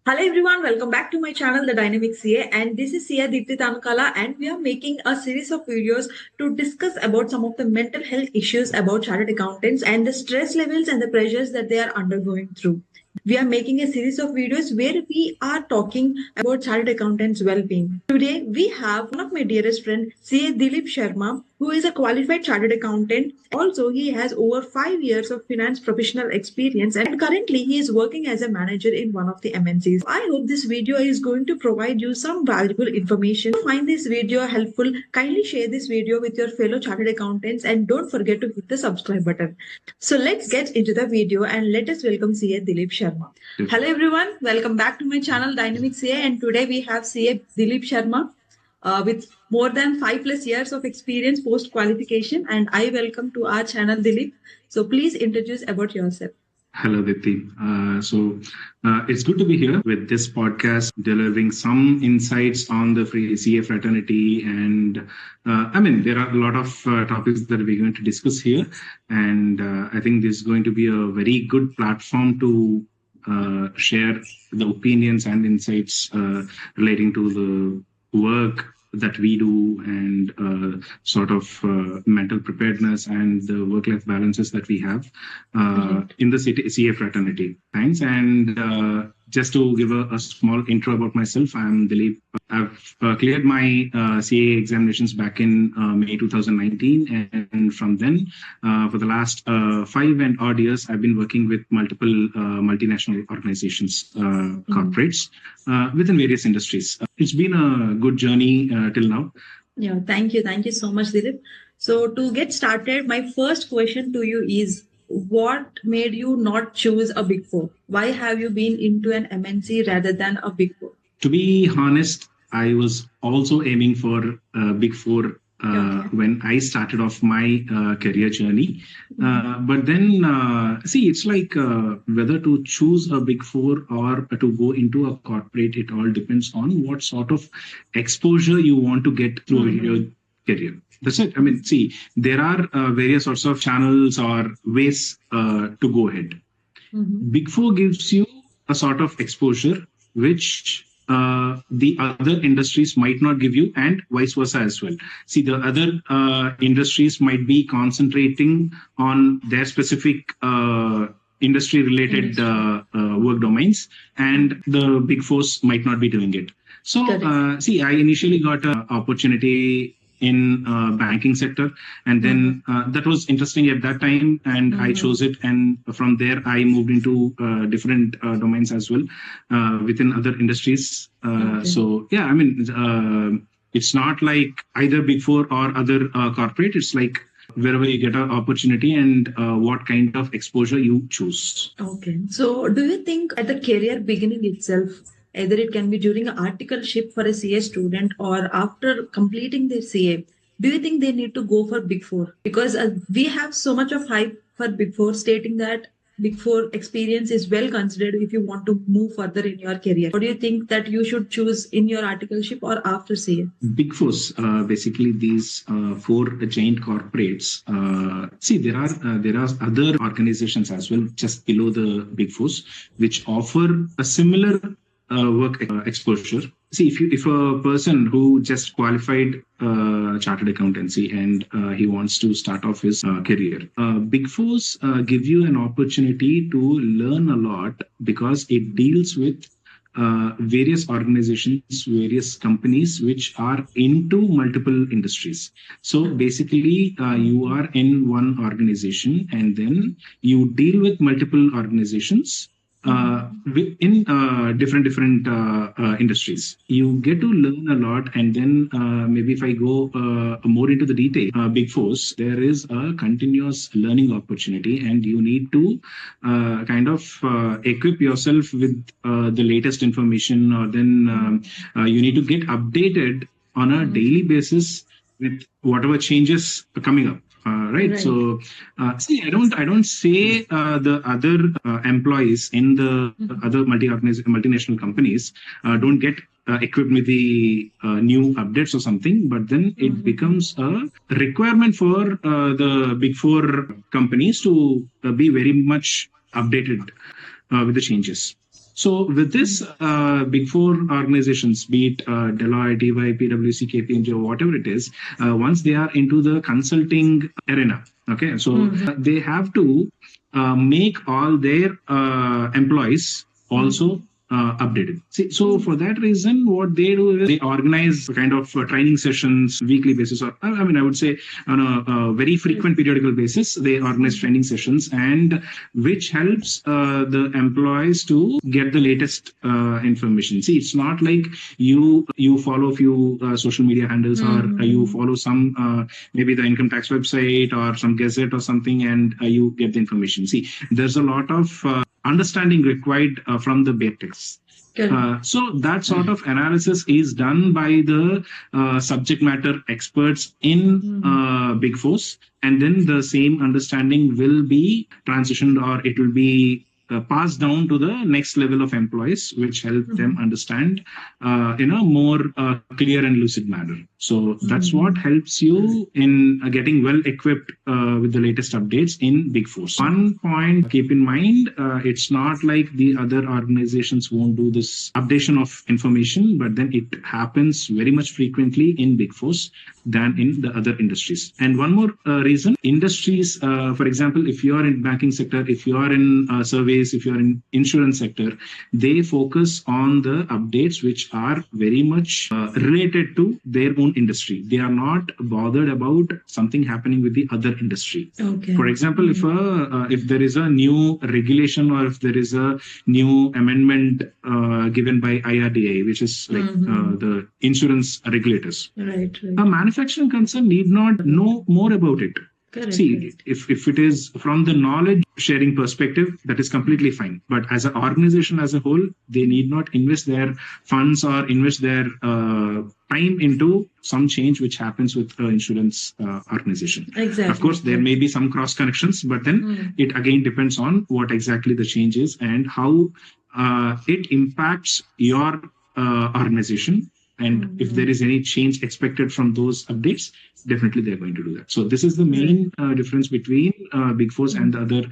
Hello everyone, welcome back to my channel, The Dynamic CA, and this is CA Dipti Tanukala, and we are making a series of videos to discuss about some of the mental health issues about chartered accountants and the stress levels and the pressures that they are undergoing through. We are making a series of videos where we are talking about chartered accountants' well-being. Today, we have one of my dearest friend, CA Dilip Sharma, who is a qualified chartered accountant. Also, he has over 5 years of finance professional experience and currently he is working as a manager in one of the MNCs. I hope this video is going to provide you some valuable information. If you find this video helpful, kindly share this video with your fellow chartered accountants and don't forget to hit the subscribe button. So let's get into the video and let us welcome CA Dilip Sharma. Hello everyone, welcome back to my channel Dynamic CA, and today we have CA Dilip Sharma with more than 5+ years of experience post qualification, and I welcome to our channel Dilip. So please introduce about yourself. Hello, Dipti. It's good to be here with this podcast, delivering some insights on the free CA fraternity. And there are a lot of topics that we're going to discuss here. And I think this is going to be a very good platform to share the opinions and insights relating to the work that we do and mental preparedness and the work-life balances that we have in the CA fraternity. Thanks. And just to give a small intro about myself, I'm Dilip. I've cleared my CA examinations back in May 2019. And from then, for the last 5 and odd years, I've been working with multiple multinational organizations, corporates, within various industries. It's been a good journey till now. Yeah, thank you. Thank you so much, Dilip. So to get started, my first question to you is, what made you not choose a Big Four? Why have you been into an MNC rather than a Big Four? To be honest, I was also aiming for Big Four when I started off my career journey. But then, it's like whether to choose a Big Four or to go into a corporate, it all depends on what sort of exposure you want to get through your career. That's it. There are various sorts of channels or ways to go ahead. Big Four gives you a sort of exposure which the other industries might not give you, and vice versa as well. See, the other industries might be concentrating on their specific industry-related work domains, and the Big Fours might not be doing it. So, I initially got an opportunity in banking sector, and then that was interesting at that time, and I chose it, and from there I moved into different domains as well within other industries. It's not like either Big Four or other corporate. It's like wherever you get an opportunity and what kind of exposure you choose. Okay, so do you think at the career beginning itself, either it can be during an articleship for a CA student or after completing their CA, do you think they need to go for Big Four? Because we have so much of hype for Big Four, stating that Big Four experience is well considered if you want to move further in your career. What do you think that you should choose in your articleship or after CA? Big Fours, basically these 4 giant corporates. There are other organizations as well just below the Big Fours which offer a similar work exposure. See, if a person who just qualified chartered accountancy and he wants to start off his career, Big Fours give you an opportunity to learn a lot because it deals with various organizations, various companies which are into multiple industries. So basically, you are in one organization and then you deal with multiple organizations in different industries. You get to learn a lot, and then maybe if I go more into the detail, Big Fours, there is a continuous learning opportunity, and you need to equip yourself with the latest information, or then you need to get updated on a daily basis with whatever changes are coming up. Right. So, I don't say the other employees in the other multinational companies don't get equipped with the new updates or something, but then it becomes a requirement for the Big Four companies to be very much updated with the changes. So with this, big four organizations, be it Deloitte, EY, PwC, KPMG, or whatever it is, once they are into the consulting arena, okay, so they have to make all their employees also updated. See, so for that reason, what they do is they organize kind of training sessions weekly basis, or I mean, I would say on a very frequent periodical basis, they organize training sessions, and which helps the employees to get the latest information. See, it's not like you follow a few social media handles, or you follow some maybe the income tax website or some gazette or something, and you get the information. See, there's a lot of understanding required from the basics. So that sort of analysis is done by the subject matter experts in Big Fours, and then the same understanding will be transitioned, or it will be passed down to the next level of employees, which help them understand in a more clear and lucid manner. So that's what helps you in getting well equipped with the latest updates in Big Four. One point keep in mind, it's not like the other organizations won't do this updation of information, but then it happens very much frequently in Big Fours than in the other industries. And one more reason, industries, for example, if you are in banking sector, if you are in surveys, if you are in insurance sector, they focus on the updates which are very much related to their own industry. They are not bothered about something happening with the other industry. Okay. For example, if there is a new regulation, or if there is a new amendment given by IRDAI, which is like the insurance regulators, right. A manufacturing concern need not know more about it. Correct. See, if it is from the knowledge sharing perspective, that is completely fine. But as an organization as a whole, they need not invest their funds or invest their time into some change which happens with the insurance organization. Exactly. Of course, there may be some cross connections, but then it again depends on what exactly the change is and how it impacts your organization. And if there is any change expected from those updates, definitely they're going to do that. So this is the main difference between Big Fours and the other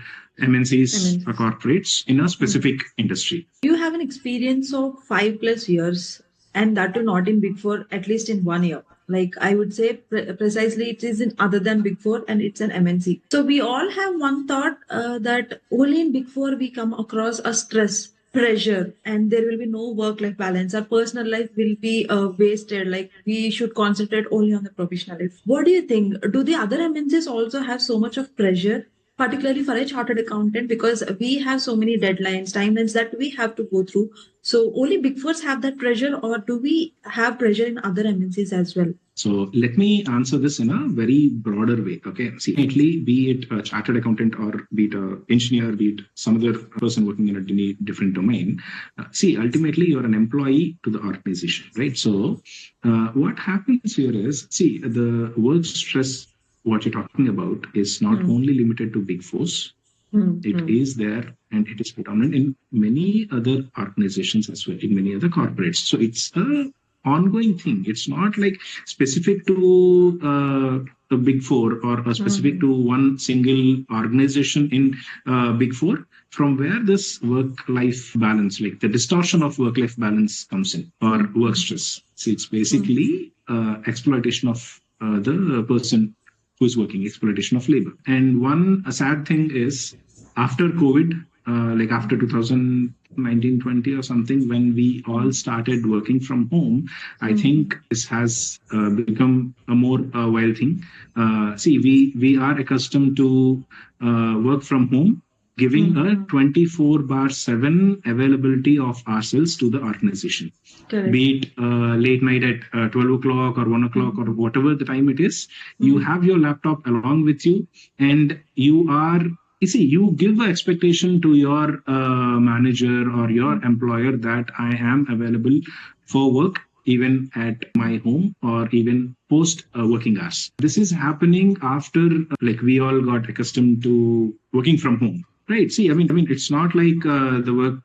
MNCs or corporates in a specific industry. You have an experience of 5+ years, and that too not in Big Four, at least in 1 year. Like I would say precisely it is in other than Big Four, and it's an MNC. So we all have one thought that only in Big Four we come across a stress, pressure, and there will be no work-life balance. Our personal life will be wasted. Like we should concentrate only on the professional life. What do you think? Do the other MNCs also have so much of pressure, particularly for a chartered accountant, because we have so many deadlines, timelines that we have to go through? So only Big Fours have that pressure, or do we have pressure in other MNCs as well? So let me answer this in a very broader way. Okay, see, be it a chartered accountant, or be it an engineer, be it some other person working in a different domain. See, ultimately, you're an employee to the organization, right? So what happens here is, see, the work stress, what you're talking about, is not only limited to Big Fours. It is there, and it is predominant in many other organizations as well, in many other corporates. So it's a ongoing thing. It's not like specific to a Big Four, or specific to one single organization in Big Four, from where this work-life balance, like the distortion of work-life balance comes in, or work stress. So it's basically exploitation of the person who's working, exploitation of labor. And one sad thing is, after COVID, like after 2019-20 or something, when we all started working from home, I think this has become a more wild thing. See, we are accustomed to work from home, giving a 24/7 availability of ourselves to the organization. Correct. Be it late night at 12 o'clock or 1 o'clock or whatever the time it is, you have your laptop along with you, and you give the expectation to your manager or your employer that I am available for work even at my home or even post working hours. This is happening after like we all got accustomed to working from home. Right. See, I mean, it's not like the work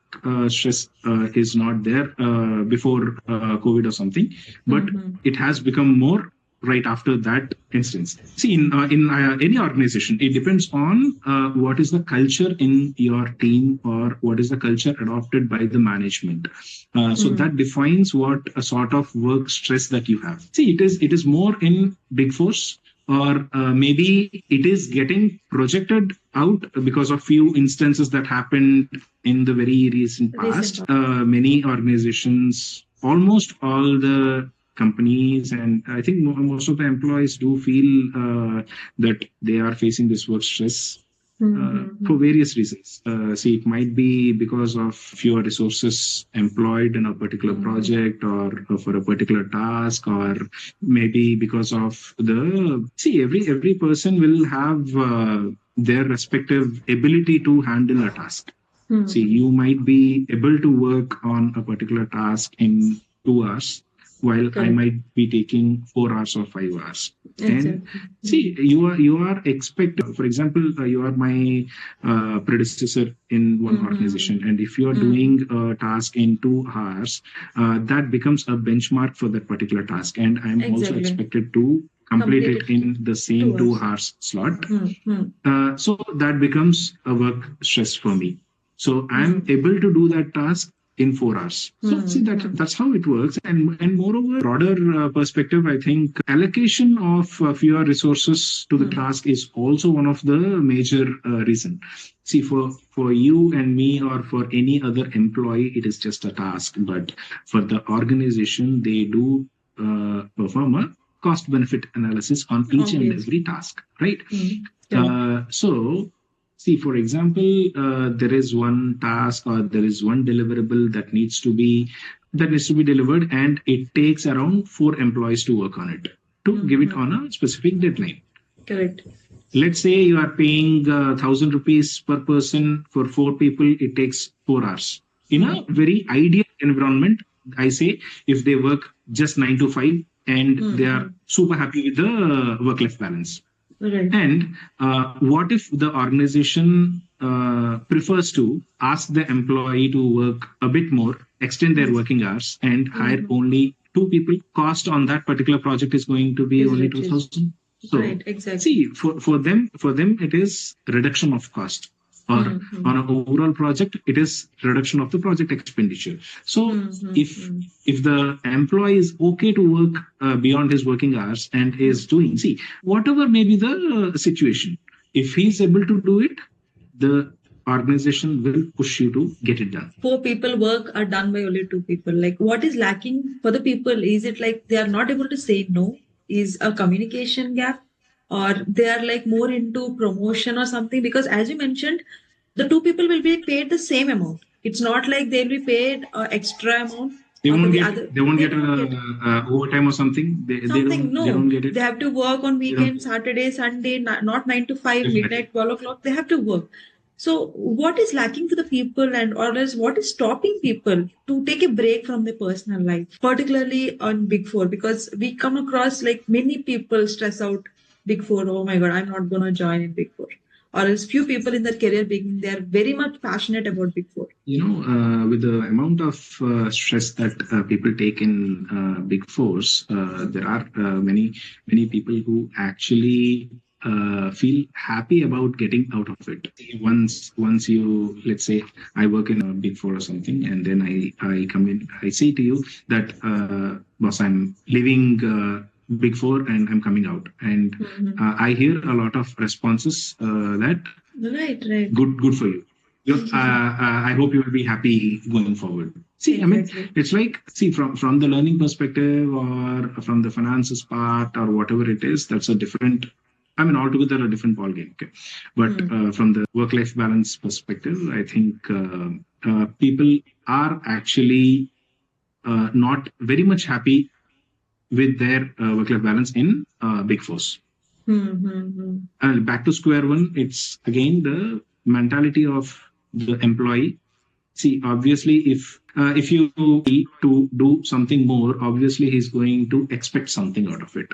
stress is not there before COVID or something, but it has become more right after that instance. See, in any organization, it depends on what is the culture in your team, or what is the culture adopted by the management. So that defines what a sort of work stress that you have. See, it is more in Big Fours, or maybe it is getting projected out because of few instances that happened in the very recent past. Many organizations, almost all the companies, and I think most of the employees do feel that they are facing this work stress for various reasons. See, it might be because of fewer resources employed in a particular project, or for a particular task, or maybe because of the, see, every person will have their respective ability to handle a task. See, you might be able to work on a particular task in 2 hours, while I might be taking 4 hours or 5 hours. And see, you are expected. For example, you are my predecessor in one organization, and if you are doing a task in 2 hours, that becomes a benchmark for that particular task, and I'm also expected to complete it in the same 2 hours slot. So that becomes a work stress for me. So I'm able to do that task in 4 hours. So see, that's how it works. And moreover, broader perspective, I think allocation of fewer resources to the task is also one of the major reason. See, for you and me, or for any other employee, it is just a task. But for the organization, they do perform a cost benefit analysis on each and every task, right? So see, for example, there is one task, or there is one deliverable that needs to be delivered, and it takes around 4 employees to work on it, to give it on a specific deadline. Correct. Let's say you are paying 1,000 rupees per person for 4 people. It takes 4 hours. In a very ideal environment, I say, if they work just 9 to 5 and they are super happy with the work-life balance. Right. And what if the organization prefers to ask the employee to work a bit more, extend their working hours, and hire only 2 people? Cost on that particular project is going to be only 2,000. So, see, for them, it is reduction of cost. Or on an overall project, it is reduction of the project expenditure. So if the employee is okay to work beyond his working hours and is doing, see, whatever may be the situation, if he's able to do it, the organization will push you to get it done. 4 people work are done by only 2 people. Like, what is lacking for the people? Is it like they are not able to say no? Is a communication gap? Or they are like more into promotion or something? Because as you mentioned, the 2 people will be paid the same amount. It's not like they'll be paid extra amount. They won't get overtime or something. They don't get it. They have to work on weekends, Saturday, Sunday, not 9 to 5, midnight, 12 o'clock. They have to work. So what is lacking for the people, and or else what is stopping people to take a break from their personal life, particularly on Big Four? Because we come across like many people stress out Big Four. Oh my God, I'm not going to join in Big Four. Or else few people in their career beginning, they are very much passionate about Big Four. With the amount of stress that people take in Big Fours, there are many people who actually feel happy about getting out of it. Once you, let's say, I work in a Big Four or something, and then I come in, I say to you that, boss, I'm leaving Big Four and I'm coming out. And I hear a lot of responses that, right. Good for you. I hope you will be happy going forward. See, I mean, it's like, see, from the learning perspective, or from the finances part, or whatever it is, that's a different, I mean, altogether a different ballgame. Okay? But from the work-life balance perspective, I think people are actually not very much happy with their work-life balance in Big Fours. And back to square one, it's again the mentality of the employee. See, obviously, if you need to do something more, obviously he's going to expect something out of it.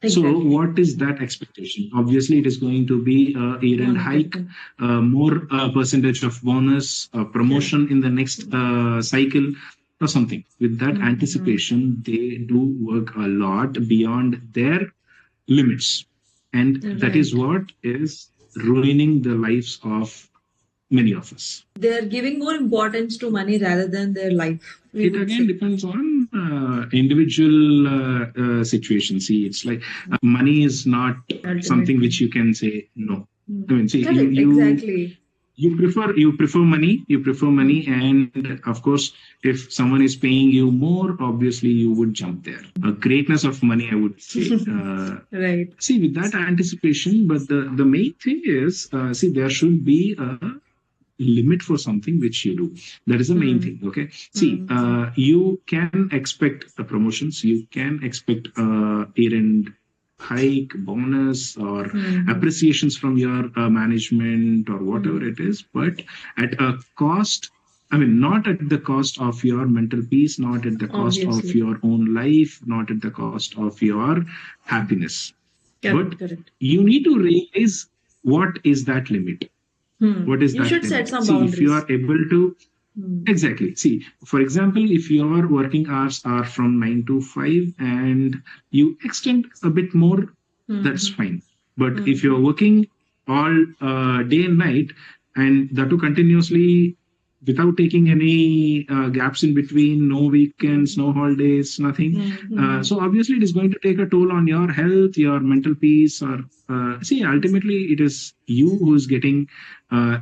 Exactly. So what is that expectation? Obviously, it is going to be a year-end hike, more percentage of bonus, promotion in the next cycle. or something. With that anticipation, they do work a lot beyond their limits. And that is Right. what is ruining the lives of many of us. They're giving more importance to money rather than their life, we It would again say. depends on individual situation. See, it's like money is not something Ultimately. which you can say no. Mm. I mean, see, Correct, exactly. you prefer Mm. money, and of course, if someone is paying you more, obviously you would jump there. A greatness of money, I would say. Right. See, with that anticipation, but the main thing is, see, there should be a limit for something which you do. That is the main Mm. thing. Okay. See, Mm. you can expect promotions, you can expect year-end hike, bonus, or Mm. appreciations from your management or whatever Mm. it is, but at a cost. I mean, not at the cost of your mental peace, not at the cost of Obviously. your own life, not at the cost of your happiness. But Correct, correct. you need to realize what is that limit. What is You that should set limit? some See, if you are boundaries. able to, Mm. exactly. See, for example, if your working hours are from 9 to 5 and you extend a bit more, that's Mm. fine. But if you're Mm. working all day and night, and that too continuously without taking any gaps in between, no weekends, no holidays, nothing. Mm. So obviously, it is going to take a toll on your health, your mental peace, or see, ultimately, it is you who is getting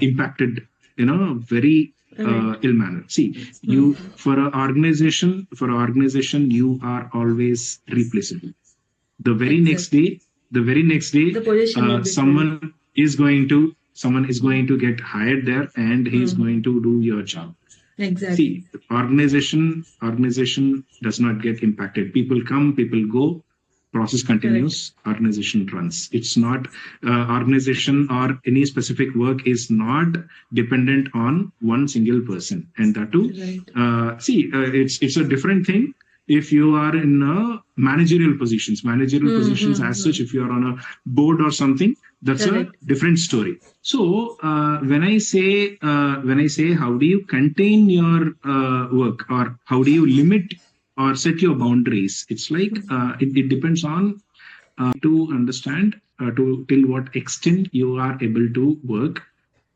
impacted in a very Right. ill manner. See, Mm. you for an organization, you are always replaceable. The very next Exactly. day, the very next day, The position will be filled. someone is going to get hired there, and he is Mm. going to do your job. Exactly. See, organization does not get impacted. People come, people go, process Correct. continues, organization runs. It's not organization or any specific work is not dependent on one single person. And that too, Right. it's a different thing if you are in managerial positions as such. Mm. If you are on a board or something, that's a Correct. different story. So when I say how do you contain your work, or how do you limit or set your boundaries, it's like it depends on to understand to till what extent you are able to work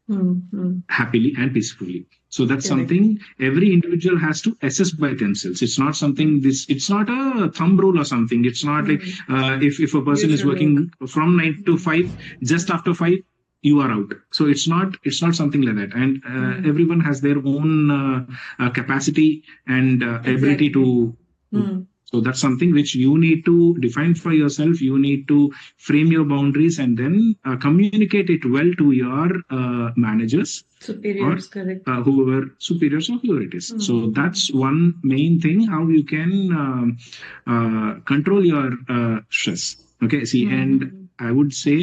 Mm. happily and peacefully. So that's Correct. something every individual has to assess by themselves. It's not Mm. something this. It's not a thumb rule or something. It's not like Mm. if a You person is should work. working from 9 to 5, just Mm. after 5 you are out. So it's not something like that. And Mm. everyone has their own capacity and ability Exactly. to. Mm. So that's something which you need to define for yourself. You need to frame your boundaries and then communicate it well to your managers or Superiors, correct. whoever superiors or whoever it is. So Mm. that's one main thing how you can control your stress. Okay, see, and Mm. I would say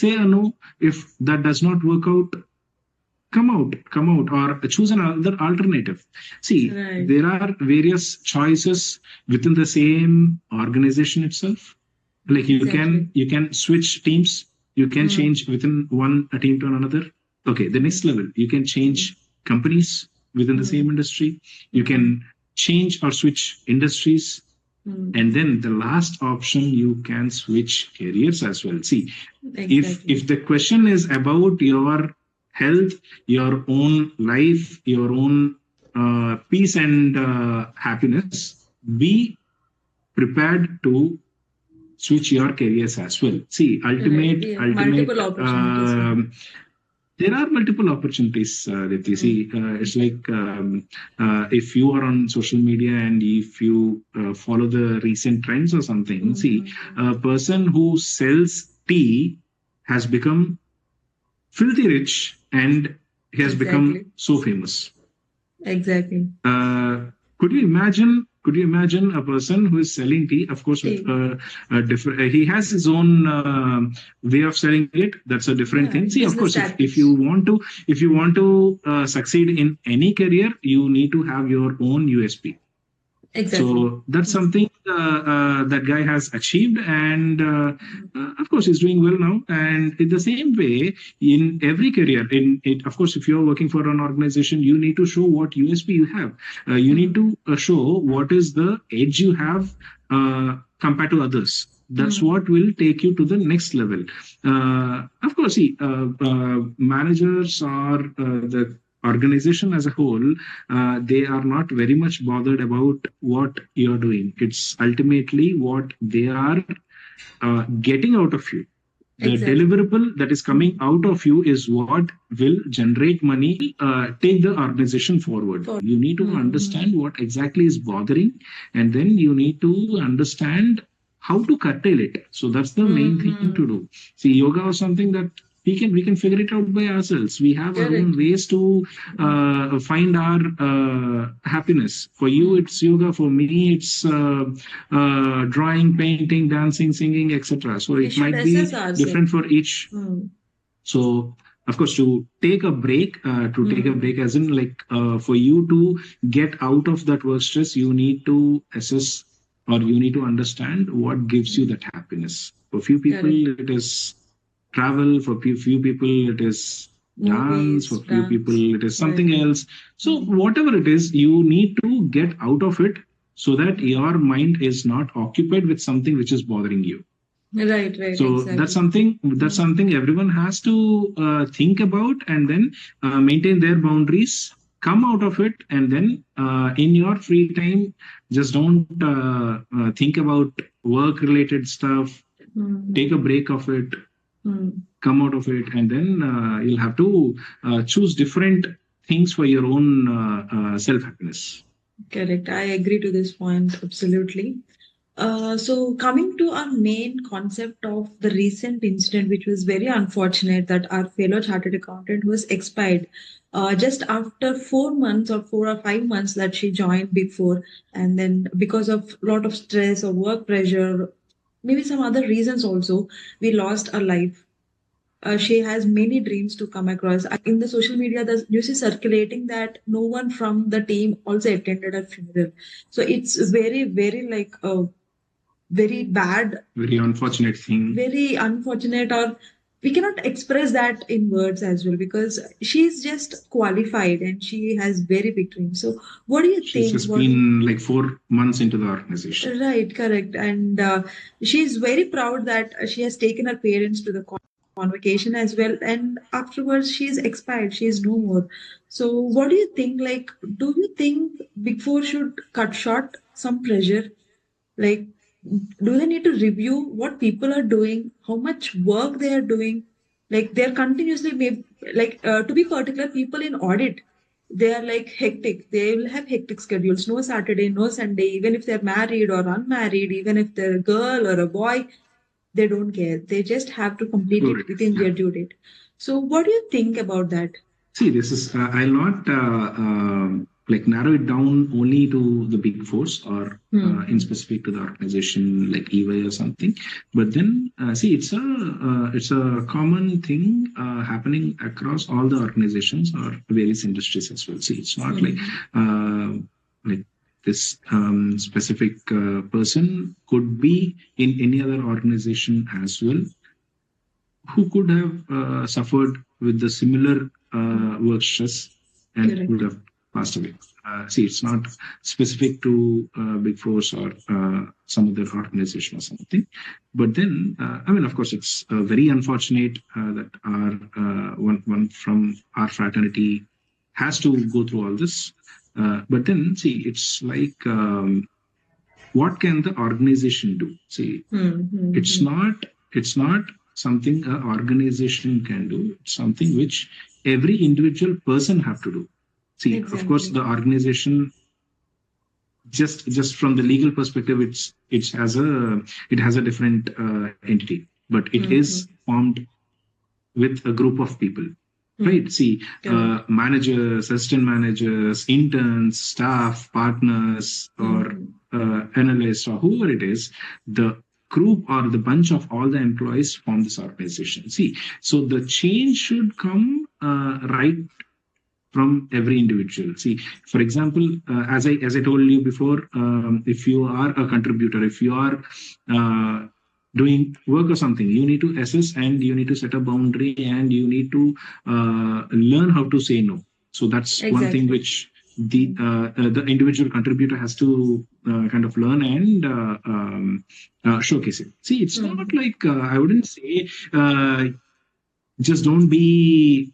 say a no if that does not work out. Come out, or choose another alternative. See, Right. there are various choices within the same organization itself. Like Exactly. you can switch teams, you can Mm. change within one team to another. Okay, the next Mm. level, you can Mm. change companies within the same Mm. industry. You Mm. can change or switch industries. And Mm. then the last option, you can switch careers as well. See, if Exactly. the question is about your health, your own life, your own peace and happiness, be prepared to switch your careers as well. See, Right. Yeah. Multiple opportunities. there are multiple opportunities that you Mm. see. It's like if you are on social media and if you follow the recent trends or something, see, Mm. a person who sells tea has become filthy rich and he has become Exactly. so famous. Exactly. Could you imagine? Could you imagine a person who is selling tea? Of course, with Tea. a different, he has his own way of selling it. That's a different Yeah. thing. See, of Business course, if you tactics. want to if you want to succeed in any career, you need to have your own USP. Exactly. So that's something that guy has achieved, and of course he's doing well now. And in the same way, in every career, in it, of course, if you're working for an organization, you need to show what USP you have. You need Mm. to show what is the edge you have compared to others. That's Mm. what will take you to the next level. Of course, see, managers or the organization as a whole, they are not very much bothered about what you're doing. It's ultimately what they are getting out of you. The Exactly. deliverable that is coming Mm. out of you is what will generate money, take the organization forward. For. You need to Mm. understand what exactly is bothering, and then you need to understand how to curtail it. So that's the main thing to Mm. do. See, yoga is something that we can figure it out by ourselves. We have our own Correct. ways to Mm. find our happiness. For you, Mm. it's yoga. For me, it's drawing, painting, dancing, singing, etc. So We it should might assess be ourselves. different for each. Mm. So of course, to take a Mm. break, as in like for you to get out of that work stress, you need to assess, or you need to understand what gives you Mm. that happiness. For few people, Correct. it is travel. For few people, it is dance. For Movies, few dance. people, it is Right. something else. So Mm. whatever it is, you need to get out of it so that Mm. your mind is not occupied with something which is bothering you. Right, right, So exactly. that's Mm. something everyone has to think about, and then maintain their boundaries, come out of it, and then in your free time, just don't think about work related stuff. Take a Mm. break of it, Mm. come out of it, and then you'll have to choose different things for your own self happiness. Correct. I agree to this point absolutely. So coming to our main concept of the recent incident, which was very unfortunate that our fellow chartered accountant was expired just after 4 months or 4 or 5 months that she joined Big Four, and then because of a lot of stress or work pressure, maybe some other reasons also, we lost our life. She has many dreams to come across. In the social media, the news is circulating that no one from the team also attended her funeral. So it's very, very like very bad, Very unfortunate thing. very unfortunate, or we cannot express that in words as well because she's just qualified and she has very big dreams. So what do you She's think? just What do you, been like 4 months into the organization. right, correct. And she's very proud that she has taken her parents to the convocation as well. And afterwards, she's expired. She is no more. So, what do you think? Like, do you think Big Four should cut short some pressure? Like, do they need to review what people are doing, how much work they are doing? Like, they're continuously, like, to be particular, people in audit, they are like hectic. They will have hectic schedules. No Saturday, no Sunday, even if they're married or unmarried, even if they're a girl or a boy, they don't care. They just have to complete it Correct. within Yeah. their due date. So, what do you think about that? See, this is, I'll not like narrow it down only to the big fours or in Hmm. specific to the organization like EY or something. But then, see, it's a common thing happening across all the organizations or various industries as well. See, it's not Hmm. like this specific person could be in any other organization as well, who could have suffered with the similar Hmm. work stress and Correct. would have passed away. See, it's not specific to Big Fours or some other organization or something. But then, I mean, of course, it's very unfortunate that our one from our fraternity has to go through all this. But then, see, it's like what can the organization do? See, Hmm. Hmm. it's Hmm. not something an organization can do. It's something which every individual person have to do. See, of course, Exactly. the organization, just from the legal perspective, it has a different entity, but it Hmm. Hmm. is formed with a group of people, Hmm. right? See, Correct. managers, assistant managers, interns, staff, partners, or Hmm. analysts, or whoever it is, the group or the bunch of all the employees form this organization. See, so the change should come right from every individual. See, for example, as I told you before, if you are a contributor, if you are doing work or something, you need to assess and you need to set a boundary and you need to learn how to say no. So that's one thing Exactly. which the individual contributor has to kind of learn and showcase it. See, it's not Mm. like I wouldn't say just don't be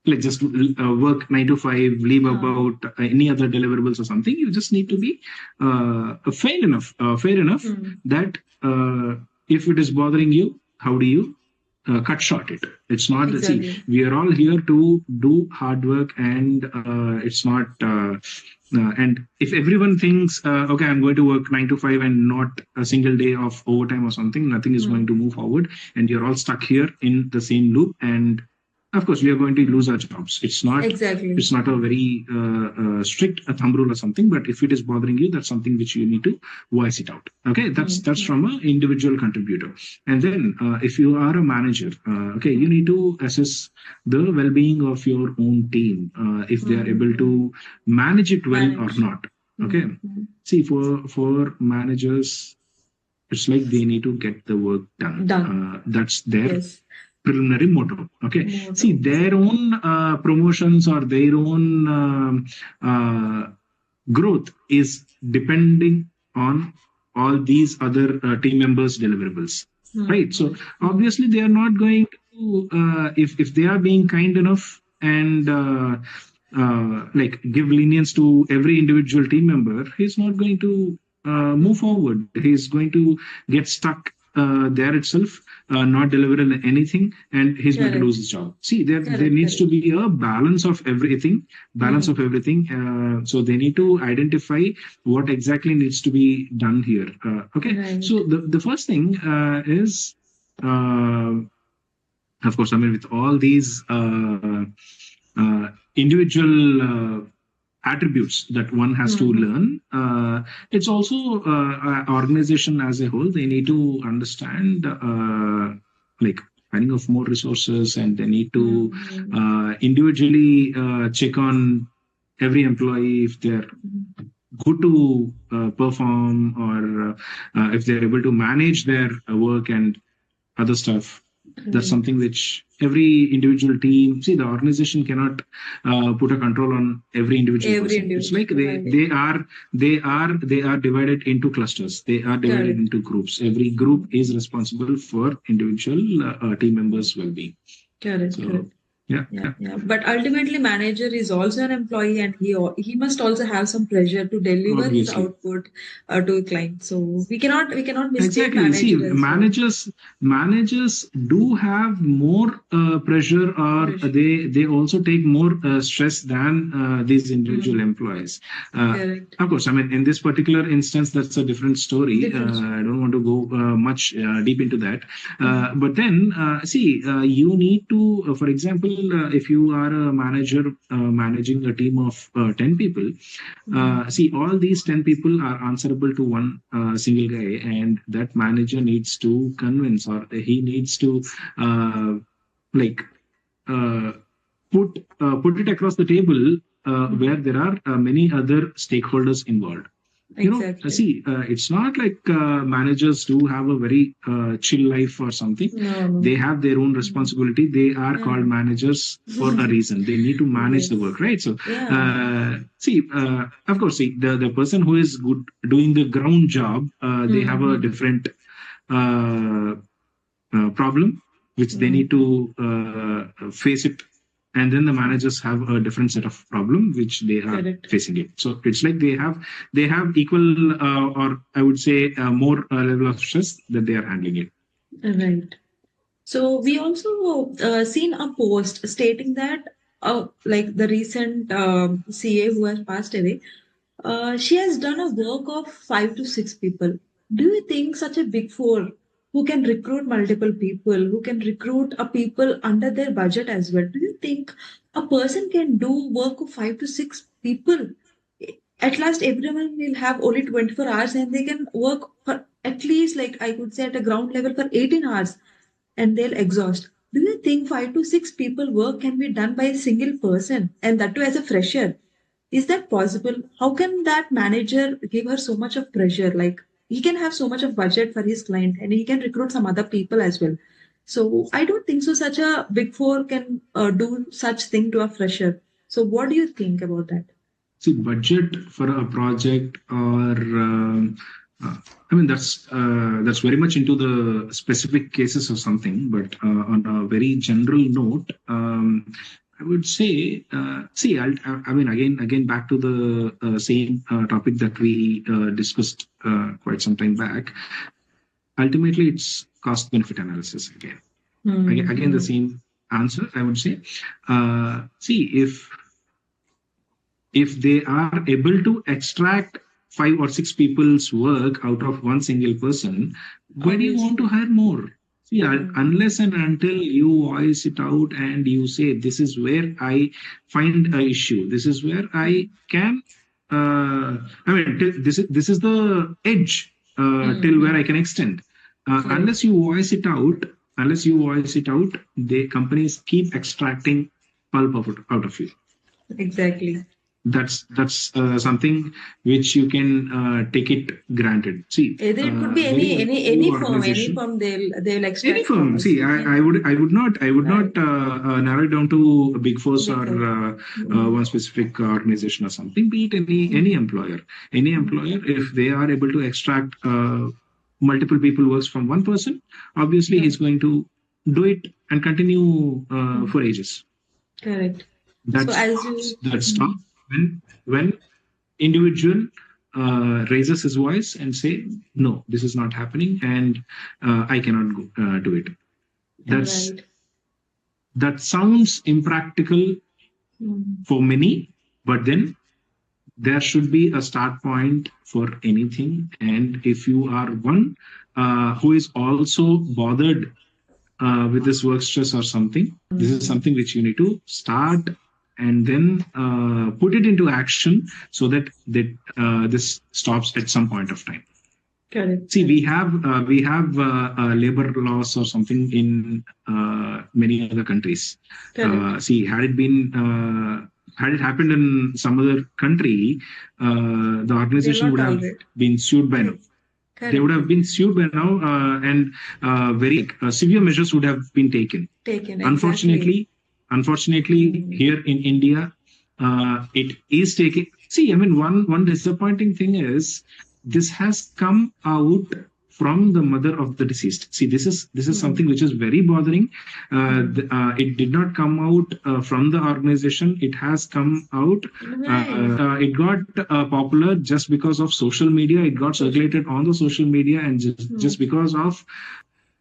like just work 9 to 5, leave Uh, about any other deliverables or something. You just need to be fair enough mm. that if it is bothering you, how do you cut short it? It's not that, see, Exactly. we are all here to do hard work, and it's not. And if everyone thinks, okay, I'm going to work 9 to 5 and not a single day of overtime or something, nothing is going to Mm. move forward, and you're all stuck here in the same loop. And of course, we are going to lose our jobs. It's not. Exactly. It's not a very strict thumb rule or something. But if it is bothering you, that's something which you need to voice it out. Okay, Mm. that's Mm. from an individual contributor. And then, if you are a manager, okay, you need Mm. to assess the well-being of your own team, if they are able Mm. to manage it well or Manage. not. Okay, Mm. Mm. see, for managers, it's like they need to get the work done. Done. That's their Yes. preliminary motto. Okay, see, Motto. their own promotions or their own growth is depending on all these other team members' deliverables, right? So Mm. Mm. obviously they are not going to, if they are being kind enough and like give lenience to every individual team member, he's not going to move Mm. forward. He's going to get stuck there itself, not delivering anything, and he's going to lose Correct. his job. See, there Correct. needs to Correct. be a balance of Mm. everything. So they need to identify what exactly needs to be done here. Okay, Right. so the first thing is, uh, of course, I mean, with all these individual attributes that one has to Mm. learn, it's also organization as a whole. They need to understand, like, finding of more resources, and they need to Mm. individually check on every employee if they're Mm. good to perform, or if they're able to manage their work and other stuff. That's Right. something which every individual team, see, the organization cannot put a control on every individual Every person. It's like individual. Right. they are divided into clusters. They are divided Correct. into groups. Every group is responsible for individual team members' well-being. Correct. So Correct. yeah, Yeah, yeah, yeah. But ultimately, manager is also an employee, and he must also have some pressure to deliver his obviously. output to a client. So we cannot mistake Exactly. See, manager as well. managers do have more pressure, or Pressure. they also take more stress than these individual Mm, employees. correct. Of course, I mean, in this particular instance, that's a different story. Different. I don't want to go much deep into that. Mm, But then, see, you need to, for example, if you are a manager managing a team of 10 people, mm, see, all these 10 people are answerable to one single guy, and that manager needs to convince, or he needs to uh, like uh, put it across the table, where mm. there are many other stakeholders involved. Exactly. See, it's not like managers do have a very chill life or something. No, They no. have their own Mm, responsibility. They are called yeah. managers for a reason. They need to manage the Yes. work, right? So, Yeah. see, of course, see, the person who is good doing the ground job, they have a Mm-hmm. different uh, problem which they need Mm-hmm. to face it, and then the managers have a different set of problem which they are Correct. facing it. So it's like they have equal, or I would say more level of stress that they are handling it. Right. So we also seen a post stating that like the recent CA who has passed away, she has done a work of 5 to 6 people. Do you think such a big four who can recruit multiple people, who can recruit a people under their budget as well? Do you think a person can do work of 5 to 6 people? At last, everyone will have only 24 hours and they can work for at least, like I could say, at a ground level for 18 hours and they'll exhaust. Do you think 5 to 6 people work can be done by a single person and that too as a fresher? Is that possible? How can that manager give her so much of pressure? Like he can have so much of budget for his client and he can recruit some other people as well. So I don't think so. Such a big four can do such thing to a fresher. So what do you think about that? See, budget for a project, or uh, I mean, that's very much into the specific cases or something. But on a very general note, I would say, see, I mean, again, back to the same topic that we discussed quite some time back. Ultimately, it's cost benefit analysis again. Again, the same answer, I would say. See, if they are able to extract 5 or 6 people's work out of one single person, why do you want to hire more? See, unless and until you voice it out and you say, this is where I find an issue, this is where I can, I mean, this is the edge till where I can extend. Unless you voice it out, the companies keep extracting pulp out of you. Exactly. That's something which you can take it granted. See, either it could be any firm they'll extract any firm. See, I would not narrow it down to a big force or one specific organization or something. Be it any employer, if they are able to extract multiple people works from one person, obviously he's going to do it and continue for ages. Correct. That stops when individual raises his voice and say, no, this is not happening and I cannot do it. That sounds impractical for many, but then there should be a start point for anything. And if you are one who is also bothered with this work stress or something, this is something which you need to start and then put it into action so that this stops at some point of time. Correct. See, we have labor laws or something in many other countries. See, had it happened in some other country, the organization would have been sued by now. Correct. They would have been sued by now, and very severe measures would have been taken. Exactly. Unfortunately, here in India, it is taking. See, I mean, one disappointing thing is this has come out from the mother of the deceased. See, this is something which is very bothering. It did not come out from the organization. It has come out. It got popular just because of social media. It got circulated on the social media and just because of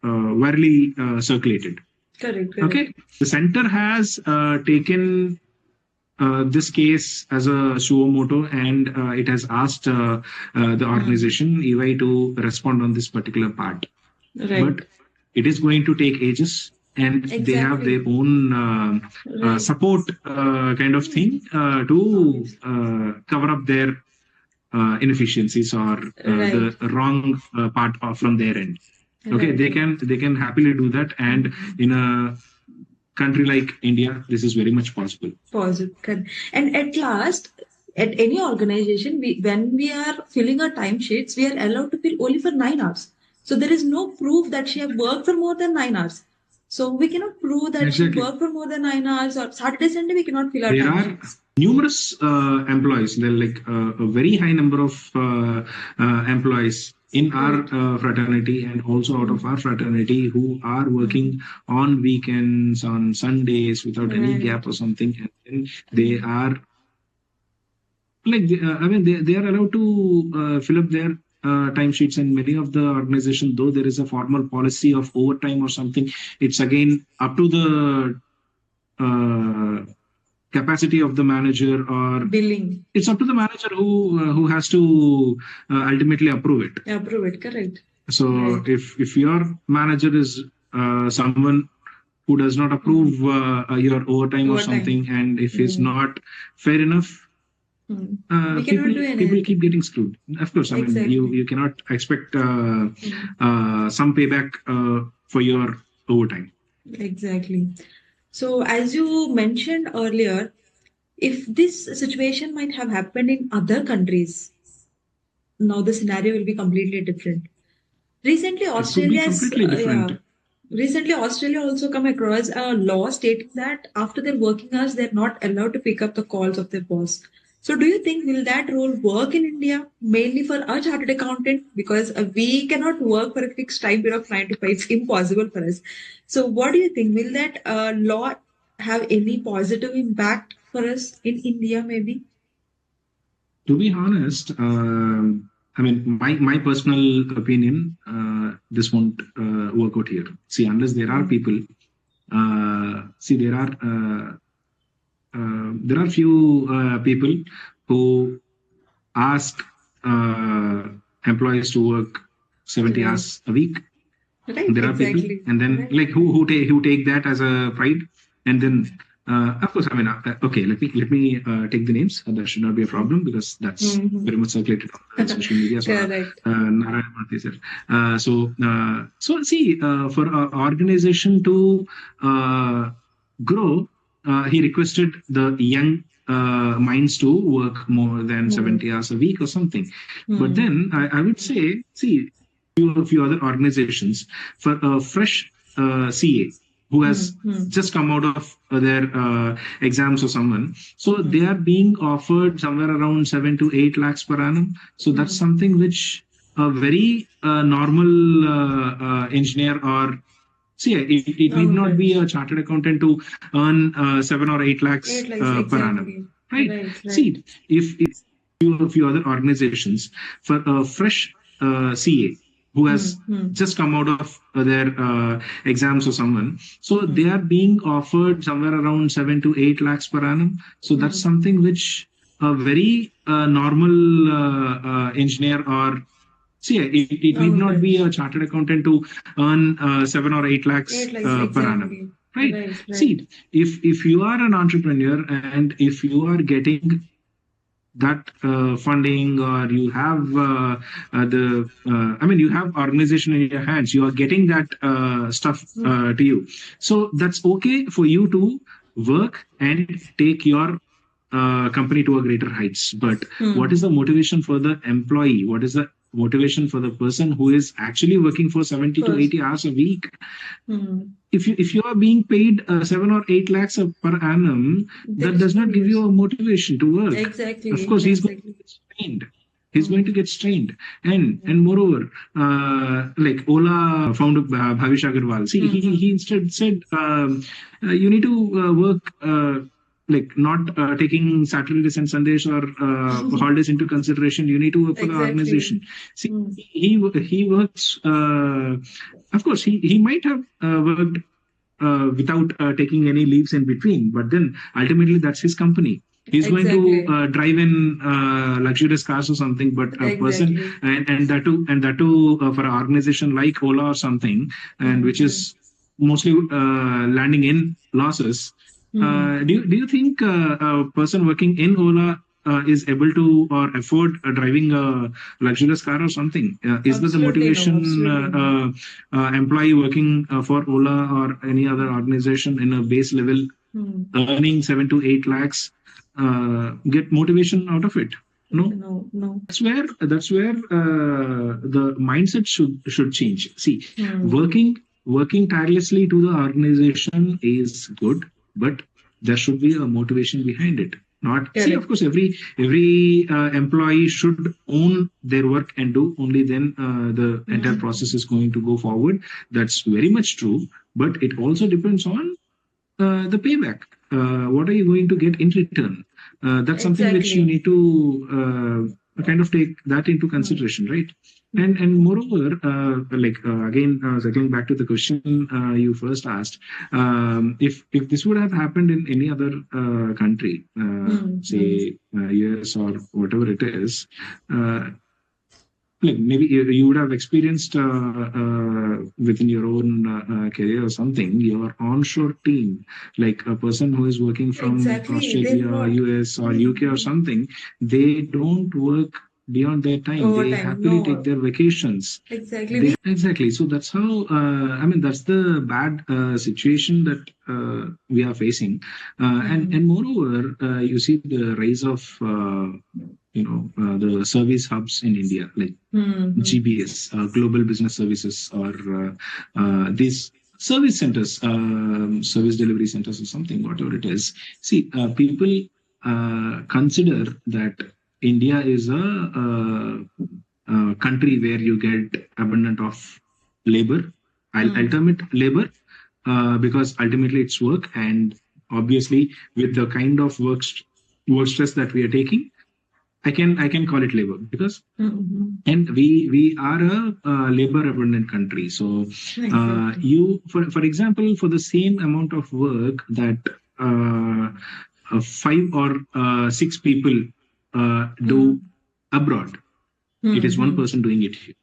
widely circulated. Correct. Okay. The center has taken this case as a suo moto, and it has asked the organization EY to respond on this particular part. Right. But it is going to take ages, and they have their own support kind of thing to cover up their inefficiencies or the wrong part from their end. Okay, they can happily do that, and in a country like India, this is very much possible. And at last, at any organization, when we are filling our timesheets, we are allowed to fill only for 9 hours. So there is no proof that she has worked for more than 9 hours. So we cannot prove that she worked for more than 9 hours, or Saturday, Sunday, we cannot fill our timesheets. There are numerous employees. There are like a very high number of employees in our fraternity and also out of our fraternity who are working on weekends, on Sundays without any gap or something, and then they are like they are allowed to fill up their timesheets. And many of the organizations, though there is a formal policy of overtime or something, it's again up to the capacity of the manager or billing. It's up to the manager who has to ultimately approve it. Correct. So if your manager is someone who does not approve your overtime or something, and if it's not fair enough, people keep getting screwed. Of course, I mean you cannot expect some payback for your overtime. Exactly. So, as you mentioned earlier, if this situation might have happened in other countries, now the scenario will be completely different. Recently, It could be Australia's completely different. yeah. Recently, Australia also come across a law stating that after their working hours, they're not allowed to pick up the calls of their boss. So, do you think will that rule work in India, mainly for a chartered accountant? Because we cannot work for a fixed time period of 9 to 5. It's impossible for us. So, what do you think? Will that law have any positive impact for us in India? Maybe. To be honest, I mean, my personal opinion, this won't work out here. See, unless there are Mm. people, see, there are few people who ask uh, employees to work 70 Right. hours a week. Right. There are people, Exactly. and then Right. like who take that as a pride, and then of course, I mean, okay, let me take the names. That should not be a problem because that's Mm-hmm. very much circulated on the social media. So Correct. Narayana Murthy sir. So see, for organization to uh, grow, he requested the young minds to work more than More. 70 hours a week or something. But Hmm. then I would say, see, few other organizations for a fresh CA who Hmm. has Hmm. just come out of their exams or someone. So they Hmm. are being offered somewhere around 7 to 8 lakhs per annum. So that's Hmm. something which a very normal engineer or see, it need Normal not be French. a chartered accountant to earn 7 or 8 lakhs 8 lakhs, per annum, exactly. right? Right, right. See, if few other organizations for a fresh CA who Hmm. has Hmm. just come out of their exams or someone, so Hmm. they are being offered somewhere around 7 to 8 lakhs per annum. So that's Hmm. something which a very normal engineer or see, it need Normal not be French. a chartered accountant to earn 7 or 8 lakhs 8 lakhs, per annum, exactly. right? Right, right. See, if you are an entrepreneur and if you are getting that funding or you have the I mean you have organization in your hands, you are getting that stuff Hmm. to you, so that's okay for you to work and take your company to a greater heights. But what is Hmm. the motivation for the employee? What is the motivation for the person who is actually working for 70 to First. 80 hours a week? Hmm. If you are being paid 7 or 8 lakhs per annum, There that is does no not give you use. a motivation to work. Of Exactly, course, he's going to exactly. get strained. He's going to Hmm. get strained, and Hmm. moreover, like Ola founder Bhavish Agarwal, see, Hmm. he instead said you need to work. Like not taking Saturdays and Sundays or Hmm. holidays into consideration, you need to work for the Exactly. organization. See, Hmm. he works. Of course, he might have worked without taking any leaves in between. But then ultimately, that's his company. He's going to Exactly. drive in luxurious cars or something. But a person, Exactly. and that too for an organization like Ola or something, and Hmm. which Hmm. is mostly landing in losses. Hmm. Do you think a person working in Ola is able to or afford driving a luxurious car or something? Is that the Absolutely no. motivation Absolutely no. employee working for Ola or any other Hmm. organization in a base level Hmm. earning 7 to 8 lakhs get motivation out of it? No, No, no. that's where the mindset should change. See, Hmm. working tirelessly to the organization is good, but there should be a motivation behind it. Not see, of Correct. course, every employee should own their work and do only then the entire process Hmm. is going to go forward. That's very much true, but it also depends on the payback. What are you going to get in return? That's something which you Exactly. need to kind of take that into Hmm. consideration, right? Hmm. And moreover, like again, circling back to the question you first asked, if this would have happened in any other country, Hmm. Hmm. say US or whatever it is, uh, like maybe you would have experienced within your own career or something, your onshore team, like a person who is working from Exactly. They're Australia, not. US, or Hmm. UK or Hmm. something, they don't work. beyond their time. They Overtime. happily take No. their vacations. Exactly. Exactly. So that's how, I mean, that's the bad situation that we are facing. And moreover, you see the rise of, the service hubs in India, like GBS, Global Business Services, or these service centers, service delivery centers, or something, whatever it is. See, people consider that India is a country where you get abundant of labor, ultimate labor, because ultimately it's work, and obviously with the kind of work stress that we are taking, I can call it labor, because and we are a labor abundant country. So you for example, for the same amount of work that five or six people do abroad, it is one person doing it here.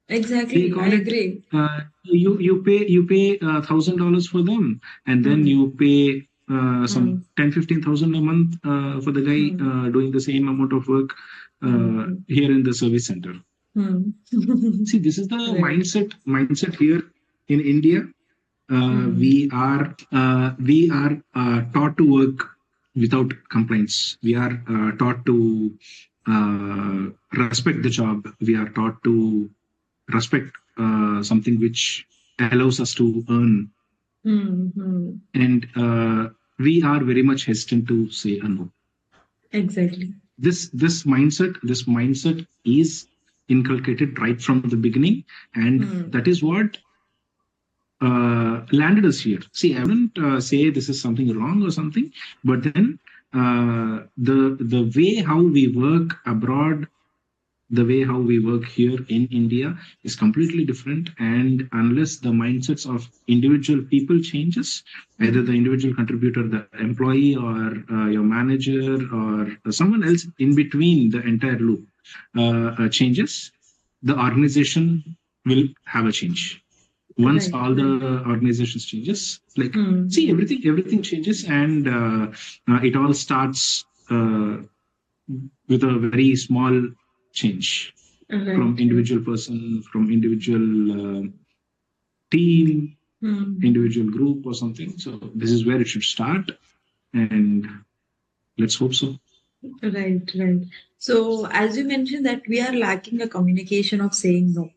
They Exactly. call I it agree. you pay $1,000 for them, and then you pay some 10-15 thousand a month for the guy doing the same amount of work here in the service center. See, this is the Right. mindset here in India. We are taught to work without complaints. We are taught to respect the job. We are taught to respect something which allows us to earn, and we are very much hesitant to say a no. Exactly. This mindset is inculcated right from the beginning, and that is what landed us here. See, I wouldn't say this is something wrong or something, but then the way how we work abroad, the way how we work here in India is completely different. And unless the mindsets of individual people changes, either the individual contributor, the employee, or your manager, or someone else in between the entire loop changes, the organization will have a change. Once all the organizations changes, like see, everything changes, and it all starts with a very small change from individual person, from individual team, individual group or something. So this is where it should start, and let's hope so. Right. So, as you mentioned that we are lacking a communication of saying no.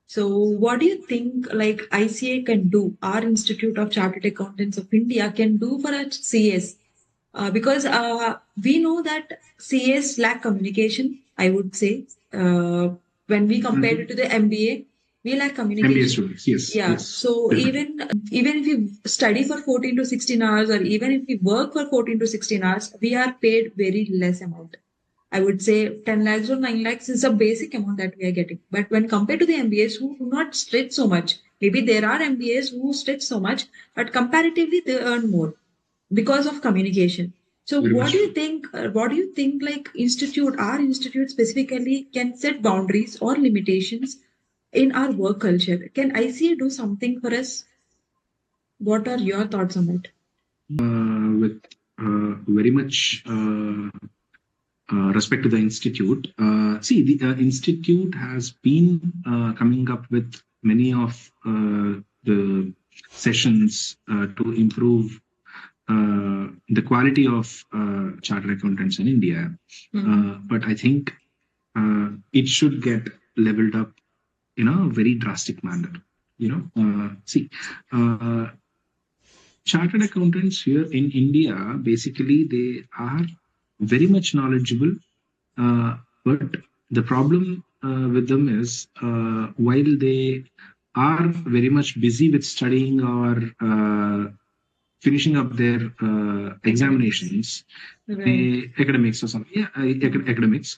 So, what do you think, like ICA can do, our Institute of Chartered Accountants of India can do for a CS? Because we know that CS lack communication, I would say. When we compare it to the MBA, we lack MBA communication. students, yes, Yeah. yes, So definitely. even if we study for 14 to 16 hours, or even if we work for 14 to 16 hours, we are paid very less amount. I would say 10 lakhs or 9 lakhs is a basic amount that we are getting. But when compared to the MBAs who do not stretch so much, maybe there are MBAs who stretch so much, but comparatively they earn more because of communication. So Very what much do you true. think? What do you think? Like our institute specifically can set boundaries or limitations in our work culture. Can ICA do something for us? What are your thoughts on it? With very much respect to the institute. See, the institute has been coming up with many of the sessions to improve the quality of chartered accountants in India. But I think it should get leveled up in a very drastic manner. See, uh, chartered accountants here in India, basically, they are very much knowledgeable, but the problem with them is while they are very much busy with studying or finishing up their examinations, academics or something, yeah, academics.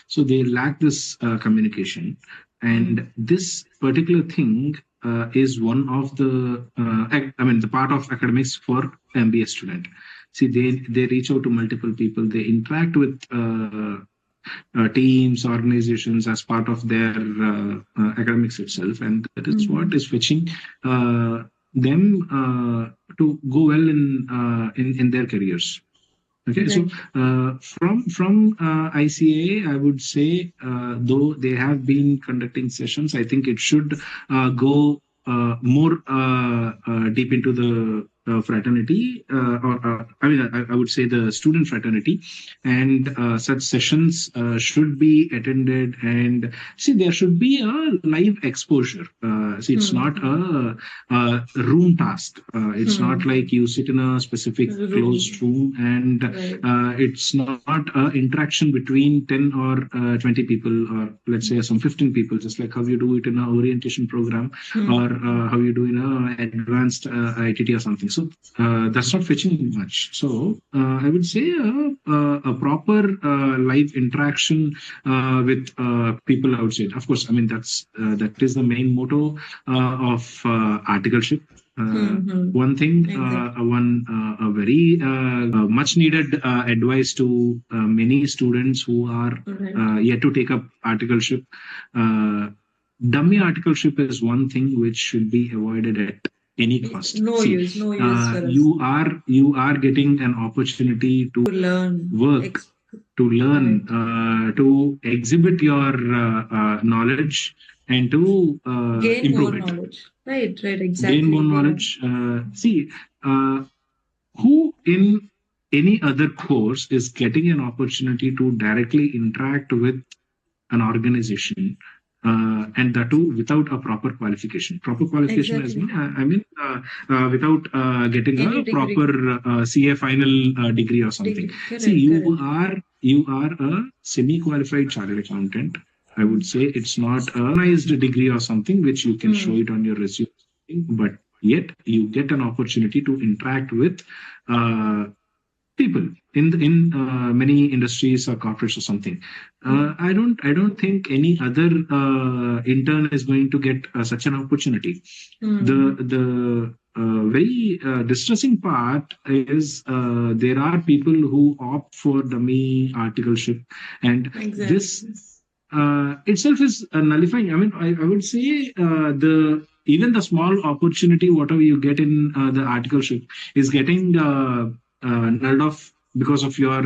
So they lack this communication, and this particular thing is one of the, I mean, the part of academics for MBA student. See, they reach out to multiple people, they interact with teams, organizations as part of their academics itself, and that is what is fetching them to go well in their careers. Okay, so from ICAI, I would say, though they have been conducting sessions, I think it should go more deep into the fraternity, or I mean, I would say the student fraternity, and such sessions should be attended. And see, there should be a live exposure. See, it's not a room task. It's not like you sit in a specific closed room, and it's not an interaction between 10 or 20 people, or let's say some 15 people, just like how you do it in an orientation program, or how you do in an advanced ITT or something. So that's not fetching much. So I would say a proper live interaction with people outside. Of course, I mean that is the main motto of articleship. One thing, one a very much needed advice to many students who are yet to take up articleship. Dummy articleship is one thing which should be avoided at any cost. No use for us. You are getting an opportunity to learn, work, to learn, to exhibit your knowledge, and to gain improve more it. Knowledge. Right, exactly. Gain more knowledge. See, who in any other course is getting an opportunity to directly interact with an organization, and that too without a proper qualification. Proper qualification as well. I mean, without getting a proper CA final degree or something. See, you are a semi-qualified chartered accountant. I would say it's not a recognized degree or something which you can show it on your resume, but yet you get an opportunity to interact with people in many industries or corporates or something. I don't think any other intern is going to get such an opportunity. The very distressing part is there are people who opt for dummy articleship, and this itself is nullifying. I mean, I would say even the small opportunity, whatever you get in the articleship, is getting nulled off because of your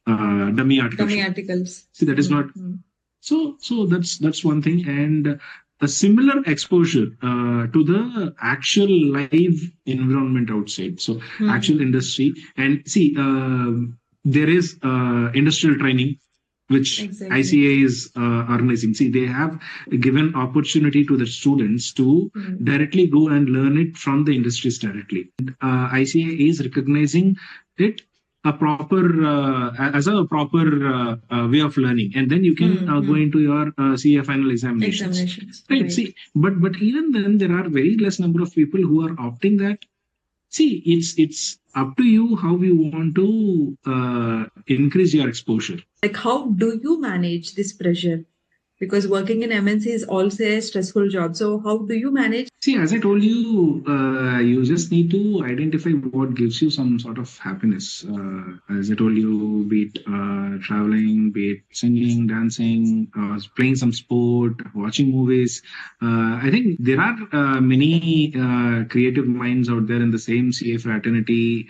dummy articles. See, that is not so. That's one thing, and a similar exposure to the actual live environment outside. So actual industry, and see, there is industrial training which ICAI is organizing. See, they have given opportunity to the students to directly go and learn it from the industries directly. ICAI is recognizing it a proper as a proper way of learning, and then you can go into your CA final examinations. Right. See, but even then there are very less number of people who are opting that. See, it's up to you how you want to increase your exposure. Like, how do you manage this pressure? Because working in MNC is also a stressful job. So how do you manage? See, as I told you, you just need to identify what gives you some sort of happiness. As I told you, be it traveling, be it singing, dancing, playing some sport, watching movies. I think there are many creative minds out there in the same CA fraternity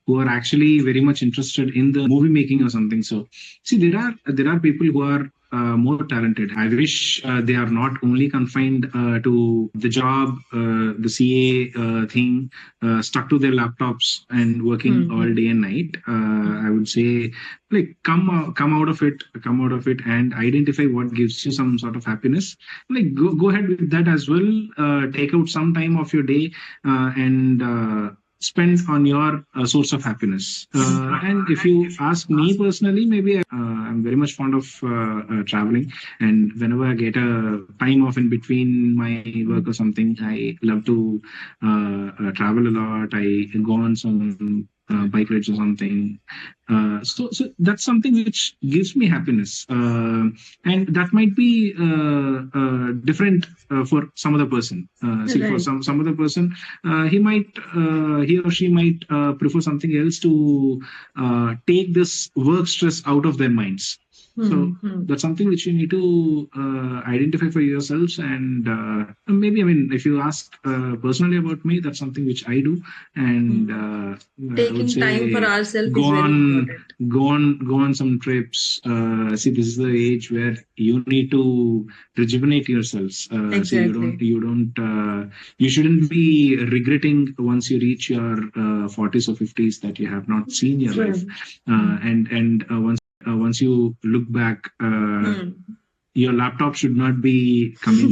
who are actually very much interested in the movie making or something. So, see, there are people who are more talented. I wish they are not only confined to the job, the CA thing, stuck to their laptops and working all day and night. I would say, like, come out of it and identify what gives you some sort of happiness. Like, go ahead with that as well. Take out some time of your day and spend on your source of happiness. And if you ask me personally, maybe I'm very much fond of traveling, and whenever I get a time off in between my work or something, I love to travel a lot. I go on some bike rides or something. So that's something which gives me happiness, and that might be different for some other person. See, for some other person, he or she might prefer something else to take this work stress out of their minds. So that's something which you need to identify for yourselves. And maybe, I mean, if you ask personally about me, that's something which I do. And I would Taking time for say ourselves go is very on, important. go on some trips. See, this is the age where you need to rejuvenate yourselves. See, Exactly. you shouldn't be regretting once you reach your 40s or 50s that you have not seen your life. True. And once you look back, your laptop should not be coming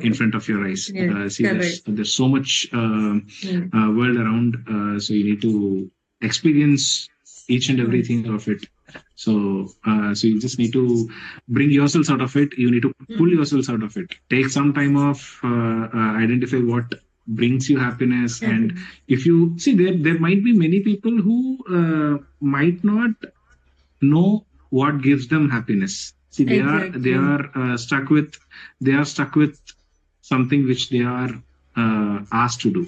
in front of your eyes. Yes, See, correct. there's so much world around, so you need to experience each and Yes. everything of it. So you just need to bring yourselves out of it. You need to pull yourselves out of it. Take some time off. Identify what brings you happiness. And Happiness. if you see, there might be many people who might not know what gives them happiness. See, they Exactly. are stuck with something which they are asked to do.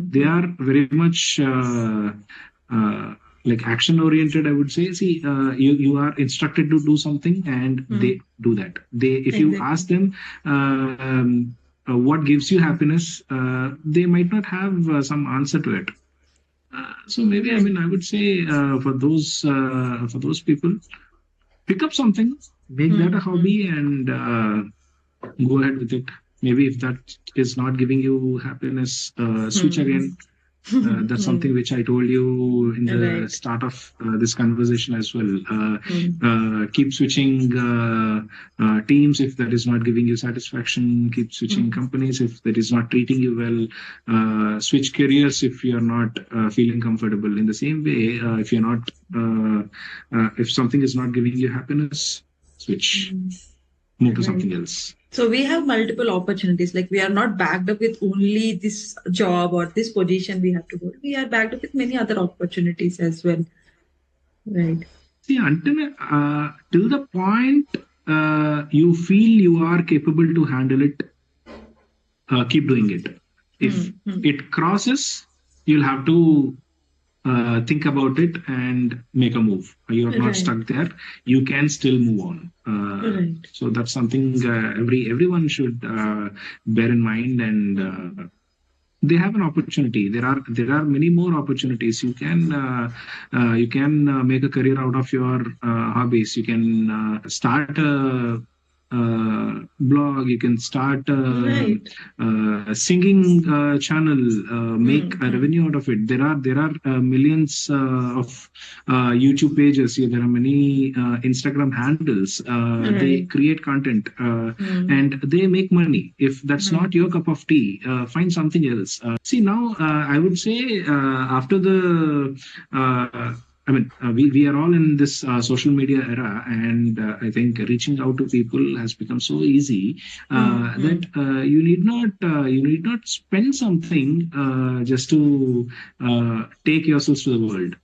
They Hmm. are very much uh, like action oriented, I would say. See, you are instructed to do something and they do that. They If you Exactly. ask them what gives you happiness, they might not have some answer to it. So maybe, I Right. mean, I would say for those people, pick up something, make that a hobby, and go ahead with it. Maybe if that is not giving you happiness, switch again. That's something which I told you in the Right. start of this conversation as well. Hmm. Keep switching teams if that is not giving you satisfaction. Keep switching Hmm. companies if that is not treating you well. Switch careers if you are not feeling comfortable. In the same way, if you're not, if something is not giving you happiness, switch, move to Right. something else. So we have multiple opportunities. Like we are not backed up with only this job or this position we have to go. We are backed up with many other opportunities as well. Right. See, until till the point you feel you are capable to handle it, keep doing it. If it crosses, you'll have to think about it and make a move. You're not Right. stuck there. You can still move on. Right. So that's something everyone should bear in mind. And they have an opportunity. There are many more opportunities. You can make a career out of your hobbies. You can start a blog. You can start Right. a singing channel. Make a revenue out of it. There are millions of YouTube pages. Yeah, there are many Instagram handles. They Right. create content Hmm. and they make money. If that's not Hmm. your cup of tea, find something else. See, now I would say after the I mean, we are all in this social media era, and I think reaching out to people has become so easy that you need not spend something just to take yourselves to the world.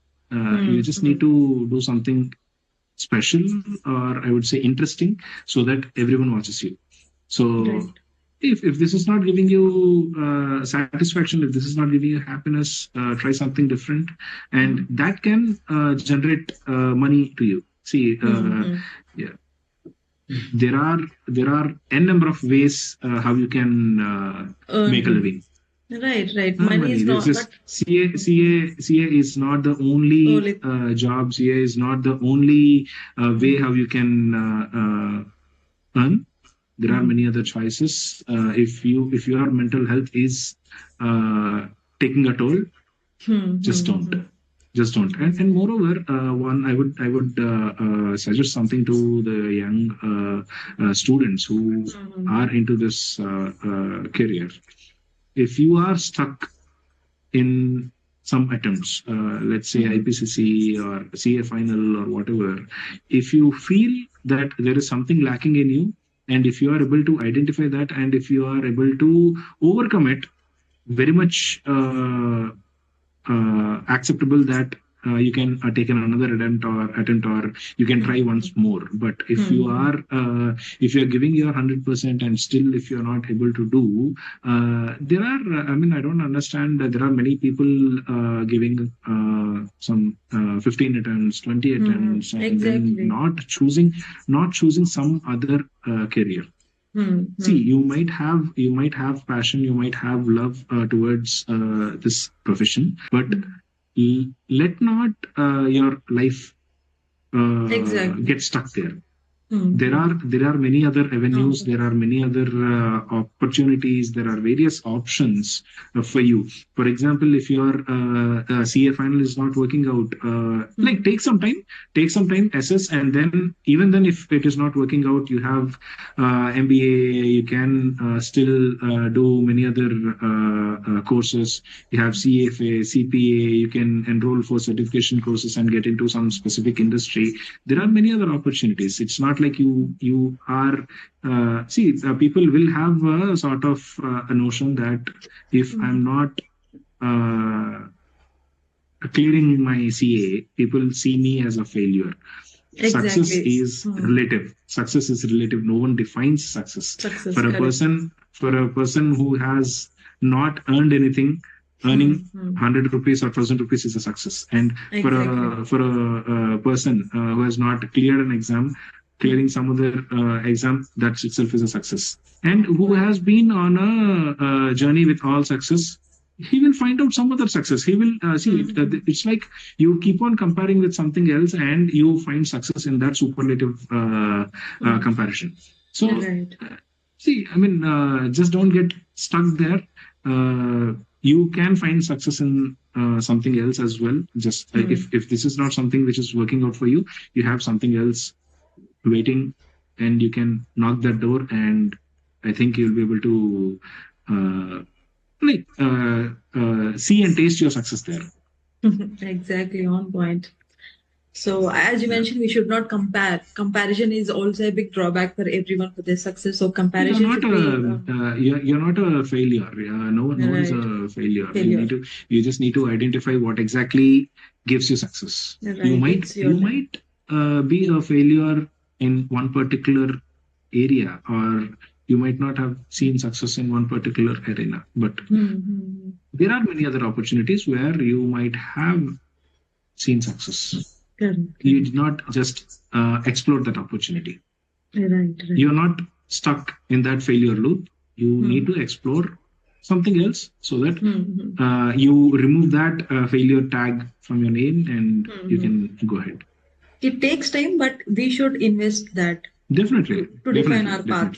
You just need to do something special, or I would say interesting, so that everyone watches you. So Right. if this is not giving you satisfaction, if this is not giving you happiness, try something different, and that can generate money to you. See, yeah, there are n number of ways how you can make a Earn. living. Right. Right. Earn Money money. is This not, is but CA is not the only only. job. CA is not the only way how you can earn. There are many other choices. If your mental health is taking a toll, just don't, and moreover, one I would suggest something to the young students who are into this career. If you are stuck in some attempts, let's say IPCC or CA final or whatever, if you feel that there is something lacking in you, and if you are able to identify that, and if you are able to overcome it, very much acceptable that you can take another attempt, or you can try once more. But if you are giving your 100% and still if you are not able to do, there are, I mean, I don't understand that there are many people giving some 15 attempts, 20 attempts, and then not choosing some other career. See, you might have passion, you might have love towards this profession, but let not your life get stuck there. There are many other avenues, there are many other opportunities, there are various options for you. For example, if your CA final is not working out, like take some time, assess, and then even then if it is not working out, you have MBA, you can still do many other courses. You have CFA, CPA, you can enroll for certification courses and get into some specific industry. There are many other opportunities. It's not like you are people will have a sort of a notion that if I'm not clearing my CA, people see me as a failure. Success is relative. Success is relative. No one defines success. For a person who has not earned anything, earning 100 rupees or 1,000 rupees is a success. And for a person who has not cleared an exam, clearing some other exam, that itself is a success. And who has been on a journey with all success, he will find out some other success. He will it's like you keep on comparing with something else and you find success in that superlative comparison. So I mean, just don't get stuck there. You can find success in something else as well. Just if this is not something which is working out for you, you have something else waiting, and you can knock that door, and I think you'll be able to see and taste your success there. Exactly, on point. So as you mentioned, we should not compare. Comparison is also a big drawback for everyone for their success. So comparison you're not a failure. No one is a failure. You just need to identify what exactly gives you success. You might be a failure in one particular area, or you might not have seen success in one particular arena, but there are many other opportunities where you might have seen success. You did not just explore that opportunity. You're not stuck in that failure loop. You need to explore something else so that you remove that failure tag from your name, and you can go ahead. It takes time, but we should invest that. Definitely. To define our path.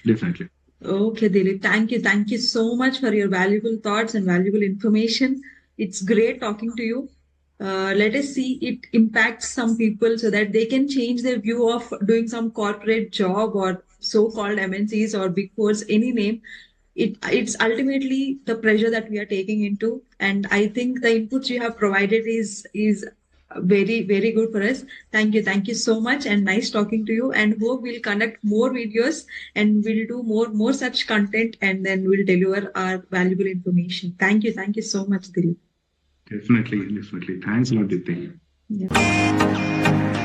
Definitely. Okay, Dilip. Thank you. Thank you so much for your valuable thoughts and valuable information. It's great talking to you. Let us see it impacts some people so that they can change their view of doing some corporate job or so-called MNCs or Big Fours, any name. It's ultimately the pressure that we are taking into, and I think the inputs you have provided is very, very good for us. Thank you so much, and nice talking to you, and hope we'll conduct more videos and we'll do more such content, and then we'll deliver our valuable information. Thank you so much, Dilip. Definitely. Thanks a lot, Dipti. Yeah.